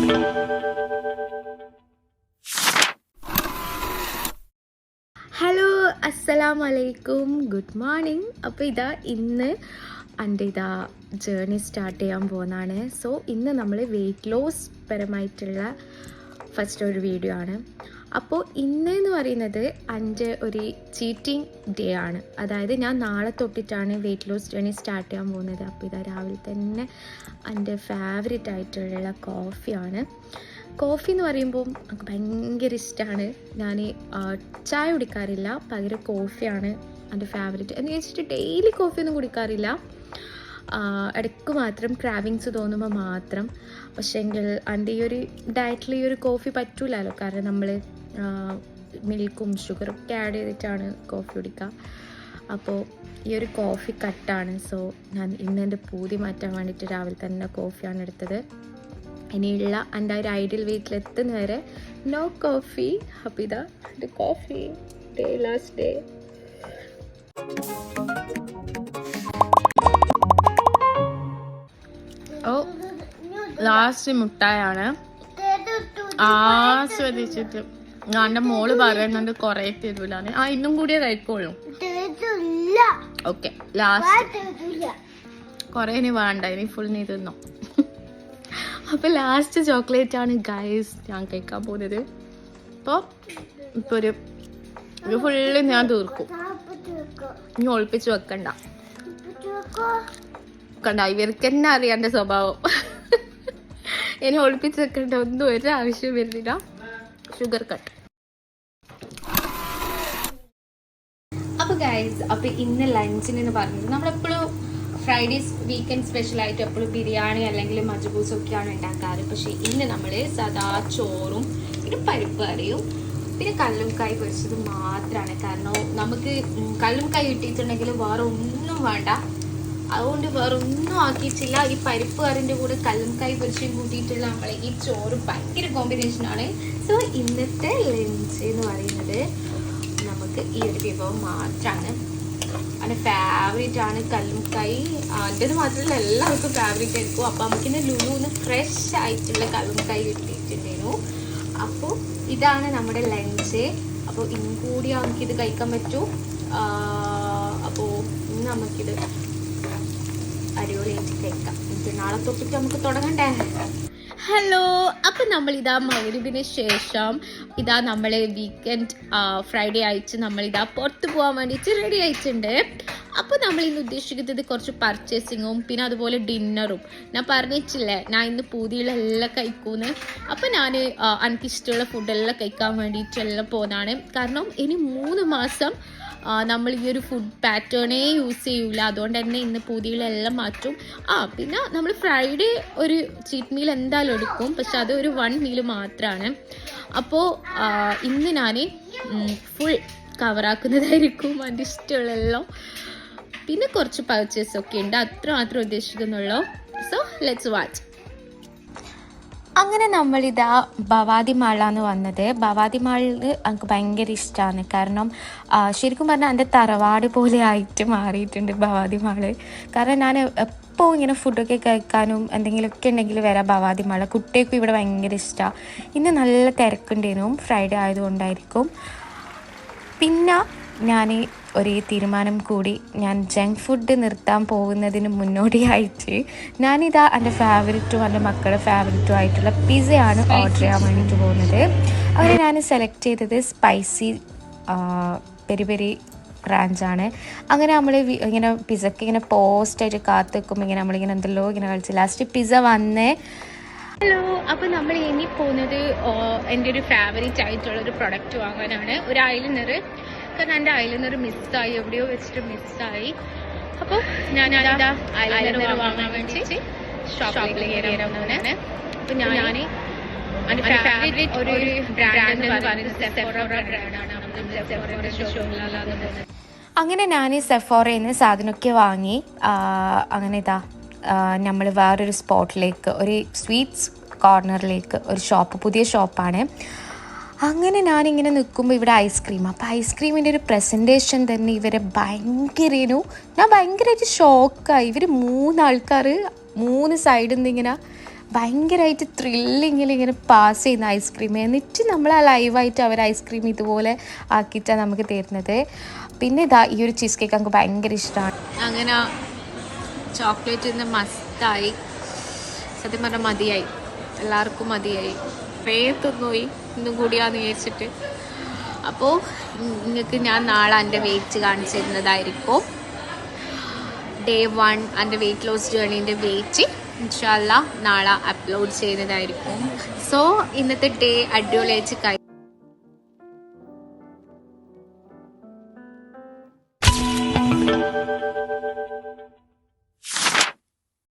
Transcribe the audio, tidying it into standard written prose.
Hello അസ്സലാമു അലൈക്കും, good morning. അപ്പോൾ ഇന്ന് എൻ്റെ ജേർണി സ്റ്റാർട്ട് ചെയ്യാൻ പോകുന്നതാണ്. സോ ഇന്ന് നമ്മൾ വെയ്റ്റ് ലോസ് പരമായിട്ടുള്ള ഫസ്റ്റ് ഒരു വീഡിയോ ആണ്. അപ്പോൾ ഇന്ന് പറയുന്നത് എൻ്റെ ഒരു ചീറ്റിംഗ് ഡേ ആണ്. അതായത് ഞാൻ നാളെ തൊട്ടിട്ടാണ് വെയ്റ്റ് ലോസ് ജേർണി സ്റ്റാർട്ട് ചെയ്യാൻ പോകുന്നത്. അപ്പോൾ രാവിലെ തന്നെ എൻ്റെ ഫേവറേറ്റ് ആയിട്ടുള്ള കോഫിയാണ്. കോഫി എന്ന് പറയുമ്പോൾ എനിക്ക് ഭയങ്കര ഇഷ്ടമാണ്. ഞാൻ ചായ കുടിക്കാറില്ല, പകരം കോഫിയാണ് എൻ്റെ ഫേവറേറ്റ്. എന്ന് വെച്ചിട്ട് ഡെയിലി കോഫിയൊന്നും കുടിക്കാറില്ല, ഇടയ്ക്ക് മാത്രം ക്രാവിങ്സ് തോന്നുമ്പോൾ മാത്രം. പക്ഷേങ്കിൽ എൻ്റെ ഈ ഒരു ഡയറ്റിൽ ഈ ഒരു കോഫി പറ്റൂലല്ലോ, കാരണം നമ്മൾ മിൽക്കും ഷുഗറൊക്കെ ആഡ് ചെയ്തിട്ടാണ് കോഫി കുടിക്കുക. അപ്പോൾ ഈ ഒരു കോഫി കട്ടാണ്. സോ ഞാൻ ഇന്ന് എൻ്റെ പൂതി മാറ്റാൻ വേണ്ടിയിട്ട് രാവിലെ തന്നെ കോഫിയാണ് എടുത്തത്. ഇനിയുള്ള എൻ്റെ ഒരു ഐഡിയൽ വെയ്റ്റിലെത്തുന്ന വരെ നോ കോഫി. അപ്പോൾ എൻ്റെ കോഫി ഡേ ലാസ്റ്റ് ഡേ. ഓ ലാസ്റ്റ് മുട്ടായാണ് ആസ്വദിച്ചിട്ട്. എൻ്റെ മോള് പറയുന്നുണ്ട് കുറേ തരൂലാണ്. ഇന്നും കൂടിയേ കഴിക്കുള്ളൂ. ഓക്കെ, ലാസ്റ്റ് കുറേ ഇനി വേണ്ട, ഇനി ഫുൾ നീ തിന്നോ. അപ്പോൾ ലാസ്റ്റ് ചോക്ലേറ്റ് ആണ് ഗൈസ് ഞാൻ കഴിക്കാൻ പോകുന്നത്. ഇപ്പോൾ ഒരു ഫുള്ള് ഞാൻ തീർക്കും. ഇനി ഒളിപ്പിച്ച് വെക്കണ്ട, ഇവർക്ക് തന്നെ അറിയാം എൻ്റെ സ്വഭാവം. ഇനി ഒളിപ്പിച്ച് വെക്കേണ്ട ഒന്നും ഒരു ആവശ്യം വരുന്നില്ല. Sugar cut. അപ്പോൾ ഗൈസ്, അപ്പോൾ ഇന്ന് ലഞ്ചിനെന്ന് പറഞ്ഞത് നമ്മളെപ്പോഴും ഫ്രൈഡേസ് വീക്കെൻഡ് സ്പെഷ്യലായിട്ട് എപ്പോഴും ബിരിയാണി അല്ലെങ്കിൽ മജ്ബൂസും ഒക്കെയാണ് ഉണ്ടാക്കാറ്. പക്ഷേ ഇന്ന് നമ്മൾ സാധാ ചോറും പിന്നെ പരിപ്പ് കറിയും പിന്നെ കല്ലുംകായ് പൊരിച്ചത് മാത്രമാണ്. കാരണം നമുക്ക് കല്ലുംകായ് കിട്ടിയിട്ടുണ്ടെങ്കിൽ വേറെ ഒന്നും വേണ്ട, അതുകൊണ്ട് വേറെ ഒന്നും ആക്കിയിട്ടില്ല. ഈ പരിപ്പ് കറിൻ്റെ കൂടെ കല്ലുംകായ് പൊരിച്ചും കൂട്ടിയിട്ടുള്ള നമ്മളെ ഈ ചോറ് ഭയങ്കര കോമ്പിനേഷനാണ്. സോ ഇന്നത്തെ ലഞ്ച് എന്ന് പറയുന്നത് നമുക്ക് ഈ ഒരു വിഭവം മാത്രമാണ്. എൻ്റെ ഫേവറേറ്റ് ആണ് കല്ലുംകായ്. എൻ്റെത് മാത്രമല്ല എല്ലാവർക്കും ഫേവറേറ്റ് ആയിരിക്കും. അപ്പോൾ നമുക്കിന്ന് ലുലുന്ന് ഫ്രഷ് ആയിട്ടുള്ള കല്ലുംകായ് കിട്ടിയിട്ടുണ്ടായിരുന്നു. അപ്പോൾ ഇതാണ് നമ്മുടെ ലഞ്ച്. അപ്പോൾ ഇന്നും കൂടി നമുക്കിത് കഴിക്കാൻ പറ്റൂ. അപ്പോൾ ഇന്ന് നമുക്കിത് അടിപൊളിയായിട്ട് കഴിക്കാം. ഇത് നാളെ തൊട്ടിട്ട് നമുക്ക് തുടങ്ങണ്ടേ. ഹലോ, അപ്പം നമ്മൾ മഗ്‌രിബിന് ശേഷം നമ്മൾ വീക്കെൻഡ് ഫ്രൈഡേ ആയിട്ട് പുറത്ത് പോകാൻ വേണ്ടിയിട്ട് റെഡി ആയിട്ടുണ്ട്. അപ്പോൾ നമ്മൾ ഇന്ന് ഉദ്ദേശിക്കുന്നത് കുറച്ച് പർച്ചേസിങ്ങും പിന്നെ അതുപോലെ ഡിന്നറും. ഞാൻ പറഞ്ഞിട്ടില്ലേ ഞാൻ ഇന്ന് പൂതിയുള്ള എല്ലാം കഴിക്കൂന്ന്. അപ്പോൾ ഞാൻ എനിക്കിഷ്ടമുള്ള ഫുഡെല്ലാം കഴിക്കാൻ വേണ്ടിയിട്ടെല്ലാം പോകുന്നതാണ്. കാരണം ഇനി 3 മാസം നമ്മൾ ഈ ഒരു ഫുഡ് പാറ്റേണേ യൂസ് ചെയ്യൂല. അതുകൊണ്ട് തന്നെ ഇന്ന് പൂതികളെല്ലാം മാറ്റും. പിന്നെ നമ്മൾ ഫ്രൈഡേ ഒരു ചീറ്റ് മീൽ എന്തായാലും എടുക്കും, പക്ഷെ അത് ഒരു 1 മീൽ മാത്രമാണ്. അപ്പോൾ ഇന്ന് ഞാൻ ഫുൾ കവറാക്കുന്നതായിരിക്കും എൻ്റെ ഇഷ്ടമുള്ളതെല്ലാം. പിന്നെ കുറച്ച് പർച്ചേസൊക്കെ ഉണ്ട്, അത്ര മാത്രം ഉദ്ദേശിക്കുന്നുള്ളൂ. So let's watch. അങ്ങനെ ഭവാദി മാളാന്ന് വന്നത്. ഭവാദി മാളിൽ എനിക്ക് ഭയങ്കര ഇഷ്ടമാണ്. കാരണം ശരിക്കും പറഞ്ഞാൽ എൻ്റെ തറവാട് പോലെ ആയിട്ട് മാറിയിട്ടുണ്ട് ഭവാദി മാള്. കാരണം ഞാൻ എപ്പോൾ ഇങ്ങനെ ഫുഡൊക്കെ കഴിക്കാനും എന്തെങ്കിലുമൊക്കെ ഉണ്ടെങ്കിൽ വരാം ഭവാദി മാള്. കുട്ടികൾക്കും ഇവിടെ ഭയങ്കര ഇഷ്ടമാണ്. ഇന്ന് നല്ല തിരക്കുണ്ടായിരുന്നു, ഫ്രൈഡേ ആയതുകൊണ്ടായിരിക്കും. പിന്നെ ഞാൻ ഒരു തീരുമാനം കൂടി, ഞാൻ ജങ്ക് ഫുഡ് നിർത്താൻ പോകുന്നതിന് മുന്നോടിയായിട്ട് എൻ്റെ ഫേവററ്റും എൻ്റെ മക്കളുടെ ഫേവററ്റും ആയിട്ടുള്ള പിസയാണ് ഓർഡർ ചെയ്യാൻ വേണ്ടിയിട്ട് പോകുന്നത്. അങ്ങനെ ഞാൻ സെലക്ട് ചെയ്തത് സ്പൈസി പെരി പെരി ക്രാഞ്ചാണ്. അങ്ങനെ നമ്മൾ ഇങ്ങനെ പിസക്ക് ഇങ്ങനെ പോസ്റ്റായിട്ട് കാത്തു വെക്കുമ്പോൾ ഇങ്ങനെ നമ്മളിങ്ങനെ എന്തെല്ലോ ഇങ്ങനെ കളിച്ച് ലാസ്റ്റ് പിസ വന്നേ. ഹലോ, അപ്പോൾ നമ്മൾ ഇനി പോകുന്നത് എൻ്റെ ഒരു ഫേവറേറ്റ് ആയിട്ടുള്ളൊരു പ്രൊഡക്റ്റ് വാങ്ങാനാണ്. ഒരു ഐലൈനർ. കാരണം എൻ്റെ ഐലൈനർ മിസ്സായി, എവിടെയോ വെച്ചിട്ട് മിസ്സായി. അപ്പോൾ ഞാൻ ഐലൈനർ വാങ്ങാൻ വേണ്ടി ഷോപ്പിലേക്ക് കയറാവുന്നതാണ്. അപ്പോൾ ഞാൻ എൻ്റെ ഫേവറേറ്റ് ഒരു ബ്രാൻഡ് എന്ന് പറയുന്നത് സെഫോറ ബ്രാൻഡാണ്. അങ്ങനെ ഞാൻ സെഫോറയിൽ നിന്ന് സാധനമൊക്കെ വാങ്ങി. അങ്ങനെ നമ്മൾ വേറൊരു സ്പോട്ടിലേക്ക്, ഒരു സ്വീറ്റ്സ് കോർണറിലേക്ക് ഒരു ഷോപ്പ്, പുതിയ ഷോപ്പാണ്. അങ്ങനെ ഞാനിങ്ങനെ നിൽക്കുമ്പോൾ ഇവിടെ ഐസ്ക്രീം. അപ്പോൾ ഐസ്ക്രീമിൻ്റെ ഒരു പ്രസൻറ്റേഷൻ തന്നെ ഇവരെ ഞാൻ ഭയങ്കരമായിട്ട് ഷോക്കായി. ഇവർ 3 ആൾക്കാർ 3 സൈഡിൽ നിന്ന് ഇങ്ങനെ ഭയങ്കരമായിട്ട് ത്രില്ലിങ്ങിൽ ഇങ്ങനെ പാസ് ചെയ്യുന്ന ഐസ്ക്രീം. എന്നിട്ട് നമ്മൾ ആ ലൈവായിട്ട് അവർ ഐസ്ക്രീം ഇതുപോലെ ആക്കിയിട്ടാണ് നമുക്ക് തരുന്നത്. പിന്നെ ഇതാ ഈ ഒരു ചീസ് കേക്ക് നമുക്ക് ഭയങ്കര ഇഷ്ടമാണ്. അങ്ങനെ ചോക്ലേറ്റ് ഇന്ന് മസ്തായി. സത്യം പറഞ്ഞാൽ മതിയായി, എല്ലാവർക്കും മതിയായി. തിന്നുപോയി ഇന്നും കൂടിയാന്ന് വിചാരിച്ചിട്ട്. അപ്പോൾ നിങ്ങൾക്ക് ഞാൻ നാളെ എൻ്റെ വെയിറ്റ് കാണിച്ചു തരുന്നതായിരിക്കും. ഡേ 1 എൻ്റെ വെയിറ്റ് ലോസ് ജേർണീൻ്റെ വെയിറ്റ് ഇൻഷാ അല്ലാഹ് നാളെ അപ്ലോഡ് ചെയ്യുന്നതായിരിക്കും. സോ ഇന്നത്തെ ഡേ അടിപൊളിയായിട്ട്